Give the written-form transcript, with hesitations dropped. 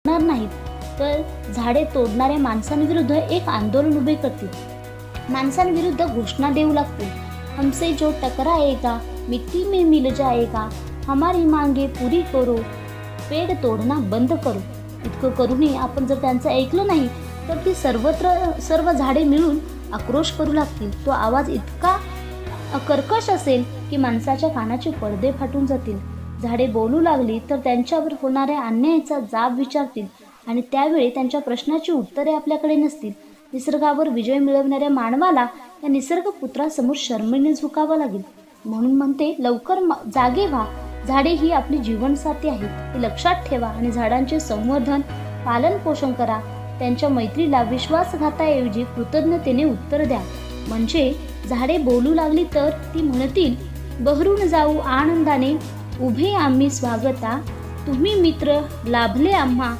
होणार नाहीत, तर झाडे तोडणाऱ्या माणसांविरुद्ध एक आंदोलन उभे करतील. माणसांविरुद्ध घोषणा देऊ लागतील. हमसे जो टकराएगा मिट्टी में मिल जाएगा, हमारी मांगे पुरी करो, पेड़ तोडना बंद करो. इतकं करूनही आपण जर त्यांचं ऐकलं नाही तर ती सर्व झाडे मिळून आक्रोश करू लागतील. तो आवाज इतका कर्कश असेल की माणसाच्या कानाचे पडदे फाटून जातील. झाडे बोलू लागली तर त्यांच्यावर होणाऱ्या अन्यायाचा जाब विचारतील आणि त्यावेळी त्यांच्या प्रश्नाची उत्तरे आपल्याकडे नसतील. निसर्गावर विजय मिळवणाऱ्या मानवाला या निसर्गपुत्रासमोर शर्मेने झुकावं लागेल. म्हणून म्हणते, लवकर जागे व्हा. झाडे ही आपली जीवनसाथी आहेत, हे लक्षात ठेवा आणि झाडांचे संवर्धन, पालन पोषण करा. त्यांच्या मैत्रीला विश्वासघाताऐवजी कृतज्ञतेने उत्तर द्या. म्हणजे झाडे बोलू लागली तर ती म्हणतील, बहरून जाऊ आनंदाने, उभे आम्ही स्वागता, तुम्ही मित्र लाभले आम्हा.